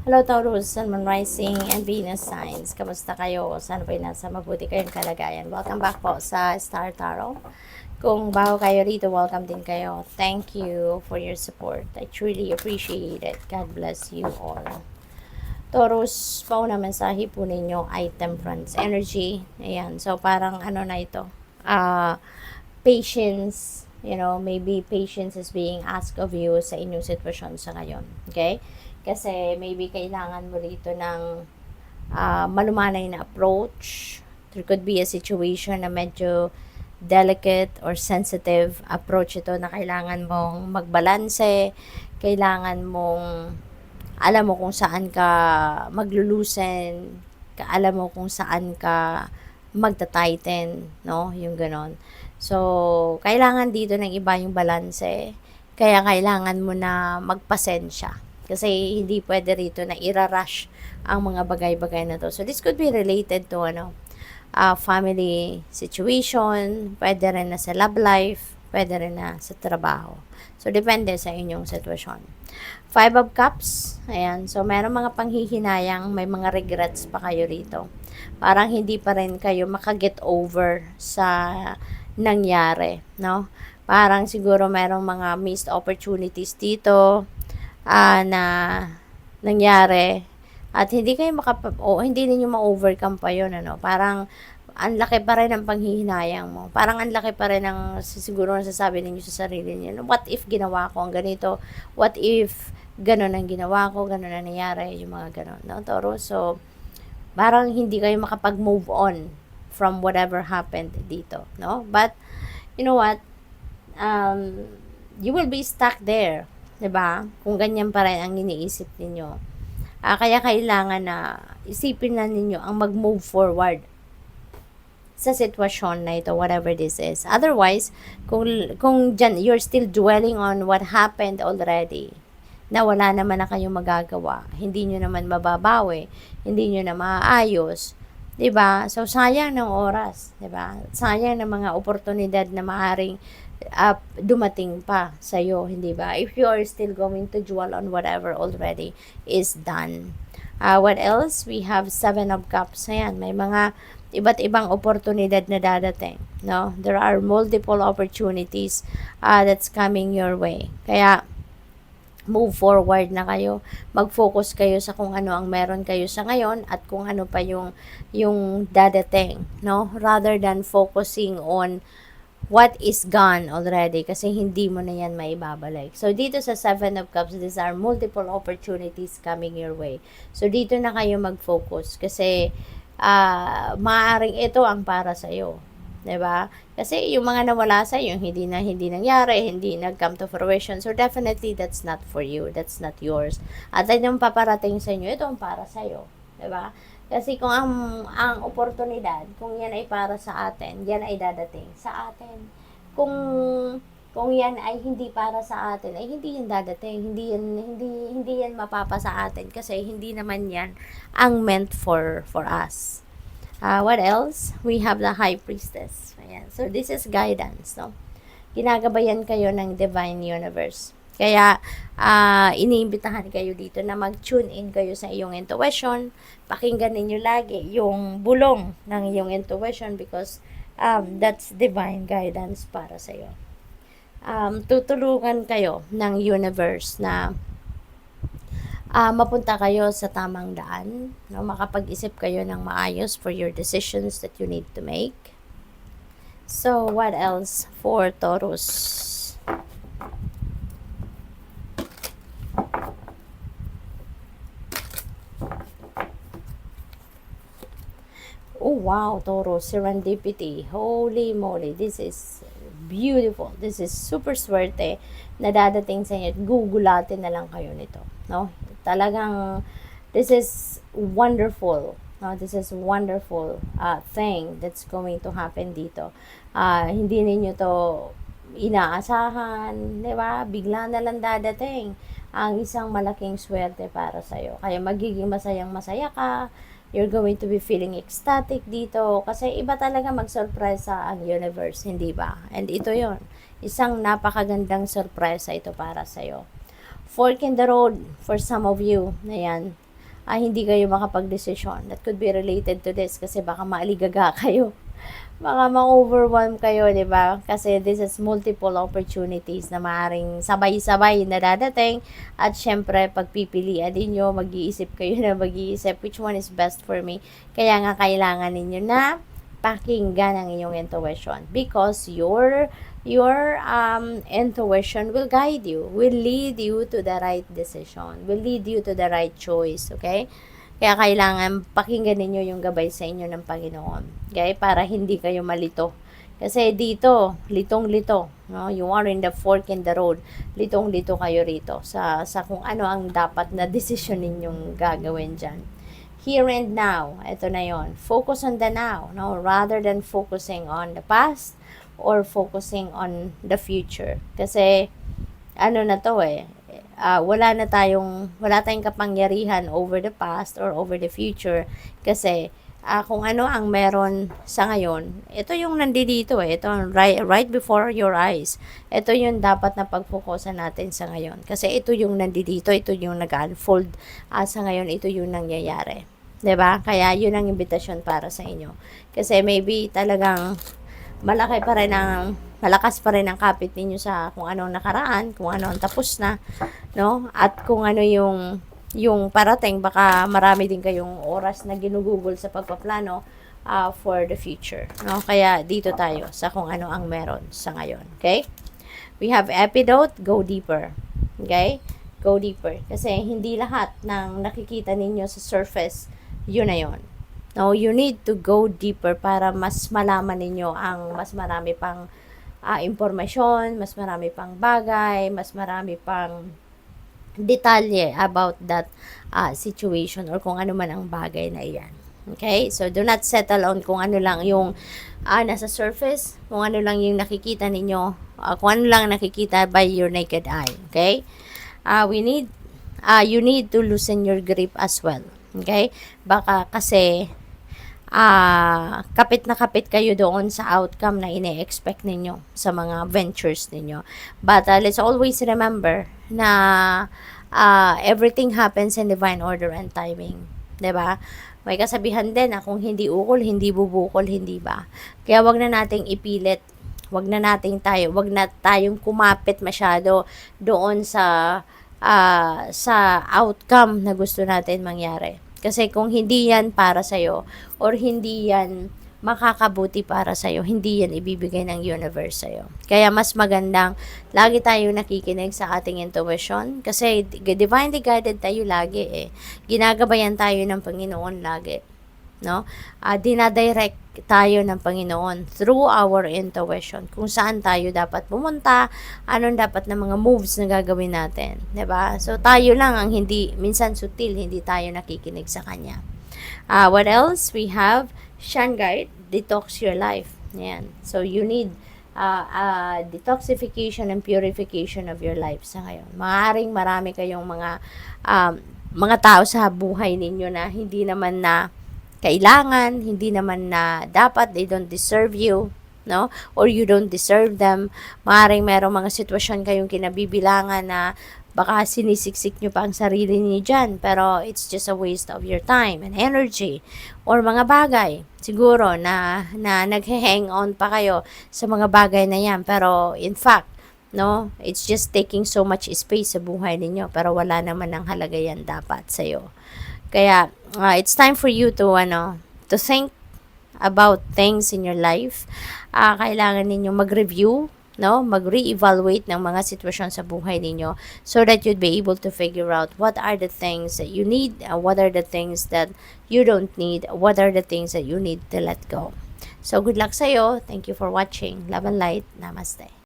Hello Taurus, Sun, Moon Rising, and Venus signs. Kamusta kayo? Sana po nasa mabuti kayong kalagayan. Welcome back po sa Star Tarot. Kung bago kayo rito, welcome din kayo. Thank you for your support. I truly appreciate it. God bless you all. Taurus, pauna mensahe po ninyo ay Temperance energy. Ayan, so parang ano na ito? Patience. You know, maybe patience is being asked of you sa inyong sitwasyon sa ngayon. Okay? Kasi maybe kailangan mo rito ng malumanay na approach. There could be a situation na medyo delicate or sensitive approach ito na kailangan mong magbalanse, kailangan mong alam mo kung saan ka maglulusen, alam mo kung saan ka magta-tighten, no? Yung ganon. So, kailangan dito ng iba yung balanse. Kaya kailangan mo na magpasensya. Kasi hindi pwede rito na irarush ang mga bagay-bagay na to. So, this could be related to family situation, pwede rin na sa love life, pwede rin na sa trabaho. So, depende sa inyong sitwasyon. Five of Cups, ayan. So, meron mga panghihinayang, may mga regrets pa kayo rito. Parang hindi pa rin kayo makaget over sa nangyari, no? Parang siguro merong mga missed opportunities dito, na nangyari at hindi kayo hindi niyo ma-overcome pa yun, ano. Parang ang laki pa rin ng panghihinayang mo. Parang ang laki pa rin ng siguro nasasabi ninyo sa sarili niyo. What if ginawa ko ang ganito? What if ganun ang ginawa ko? Ganun ang nangyari? Yung mga ganun, no, Toro? So, parang hindi kayo makapag-move on from whatever happened dito, no? But, you know what? You will be stuck there. 'Di ba? Kung ganyan pa rin ang iniisip ninyo. Kaya kailangan na isipin na ninyo ang mag-move forward sa sitwasyon na ito, whatever this is. Otherwise, kung dyan, you're still dwelling on what happened already, na wala naman na kayong magagawa, hindi nyo naman mababawi, hindi nyo na maayos, 'di ba? So sayang ng oras, 'di ba? Sayang ng mga oportunidad na maaring dumating pa sa iyo, hindi ba? If you are still going to dwell on whatever already is done. What else? We have Seven of Cups. Ayan, may mga iba't ibang oportunidad na dadating, no? There are multiple opportunities that's coming your way. Kaya move forward na kayo, mag-focus kayo sa kung ano ang meron kayo sa ngayon at kung ano pa yung dadating, no? Rather than focusing on what is gone already kasi hindi mo na yan maibabalik. So, dito sa Seven of Cups, these are multiple opportunities coming your way. So, dito na kayo mag-focus kasi maaaring ito ang para sa'yo. 'Di ba? Kasi yung mga nawala sa iyo, hindi nangyari, hindi nag-come to fruition. So definitely that's not for you. That's not yours. At yung paparating sa inyo, ito ang para sa iyo, 'di ba? Kasi kung ang oportunidad, kung yan ay para sa atin, yan ay dadating sa atin. Kung yan ay hindi para sa atin, ay hindi yan dadating, hindi yan mapapa sa atin kasi hindi naman yan ang meant for us. What else? We have the High Priestess. Ayan. So, this is guidance, no? Ginagabayan kayo ng Divine Universe. Kaya, iniimbitahan kayo dito na mag-tune in kayo sa iyong intuition. Pakinggan ninyo lagi yung bulong ng iyong intuition because that's divine guidance para sa iyo. Tutulungan kayo ng universe na mapunta kayo sa tamang daan, no? Makapag-isip kayo ng maayos for your decisions that you need to make. So, what else for Taurus? Oh, wow, Taurus, serendipity. Holy moly, this is beautiful. This is super swerte na dadating sa inyo at gugulatin na lang kayo nito, no? Talagang this is wonderful, no? This is wonderful thing that's going to happen dito. Hindi ninyo to inaasahan, 'di ba? Bigla na lang dadating ang isang malaking swerte para sa iyo. Kaya magiging masayang-masaya ka. You're going to be feeling ecstatic dito kasi iba talaga mag-surpresa ang universe, hindi ba? And ito 'yon. Isang napakagandang sorpresa ito para sa iyo. Fork in the road for some of you. Ayan. hindi kayo makapag-desisyon. That could be related to this kasi baka maaligaga kayo. Baka ma-overwhelm kayo, di ba? Kasi this is multiple opportunities na maaaring sabay-sabay na dadating. At syempre, pagpipilian ninyo, mag-iisip kayo na mag-iisip which one is best for me. Kaya nga kailangan ninyo na pakinggan ang inyong intuition because your intuition will guide you, will lead you to the right decision, will lead you to the right choice, okay? Kaya kailangan pakinggan ninyo yung gabay sa inyo ng Panginoon. Okay? Para hindi kayo malito. Kasi dito, litong-lito. No? You are in the fork in the road. Litong-lito kayo rito sa kung ano ang dapat na decision ninyong gagawin dyan. Here and now. Ito na yon. Focus on the now. No? Rather than focusing on the past or focusing on the future. Kasi ano na to wala tayong kapangyarihan over the past or over the future kasi kung ano ang meron sa ngayon, ito yung nandito ito right before your eyes. Ito yung dapat na pagfokusan natin sa ngayon kasi ito yung nandito, ito yung nag-unfold sa ngayon, ito yung nangyayari. 'Di ba? Kaya yun ang imbitasyon para sa inyo. Kasi maybe talagang malakas pa rin ang kapit ninyo sa kung anong nakaraan, kung ano ang tapos na, no? At kung ano yung parating, baka marami din kayong oras na ginugugol sa pagpaplano for the future, no? Kaya dito tayo sa kung ano ang meron sa ngayon, okay? We have epidote, go deeper. Okay? Go deeper. Kasi hindi lahat ng nakikita ninyo sa surface, yun na yun. No, you need to go deeper para mas malaman ninyo ang mas marami pang impormasyon, mas marami pang bagay, mas marami pang detalye about that situation or kung ano man ang bagay na iyan. Okay? So, do not settle on kung ano lang yung nasa surface, kung ano lang yung nakikita ninyo, kung ano lang nakikita by your naked eye. Okay? You need to loosen your grip as well. Okay? Baka kasi kapit na kapit kayo doon sa outcome na ine-expect ninyo sa mga ventures ninyo. But let's always remember na everything happens in divine order and timing. 'Di ba? May kasabihan din na kung hindi ukol, hindi bubukol, hindi ba? Kaya wag na nating ipilit. Wag na tayong kumapit masyado doon sa outcome na gusto natin mangyari. Kasi kung hindi yan para sa'yo or hindi yan makakabuti para sa'yo, hindi yan ibibigay ng universe sa'yo. Kaya mas magandang lagi tayo nakikinig sa ating intuition kasi divinely guided tayo lagi Ginagabayan tayo ng Panginoon lagi. No? Dinadirect tayo ng Panginoon through our intuition. Kung saan tayo dapat pumunta, anong dapat na mga moves na gagawin natin. 'Di ba? So, tayo lang ang minsan sutil, hindi tayo nakikinig sa Kanya. What else? We have Shungite, detox your life. Yan. So, you need detoxification and purification of your life sa ngayon. Maaaring marami kayong mga tao sa buhay ninyo na hindi naman na kailangan, hindi naman na dapat, they don't deserve you, no? Or you don't deserve them. Maaaring merong mga sitwasyon kayong kinabibilangan na baka sinisiksik nyo pa ang sarili niyo dyan, pero it's just a waste of your time and energy. Or mga bagay, siguro, na nag-hang on pa kayo sa mga bagay na yan, pero in fact, no, it's just taking so much space sa buhay ninyo, pero wala naman ang halaga yan dapat sa'yo. Kaya, it's time for you to think about things in your life. Kailangan ninyo mag-review, no? Mag-re-evaluate ng mga sitwasyon sa buhay ninyo so that you'd be able to figure out what are the things that you need, what are the things that you don't need, what are the things that you need to let go. So, good luck sa'yo. Thank you for watching. Love and light. Namaste.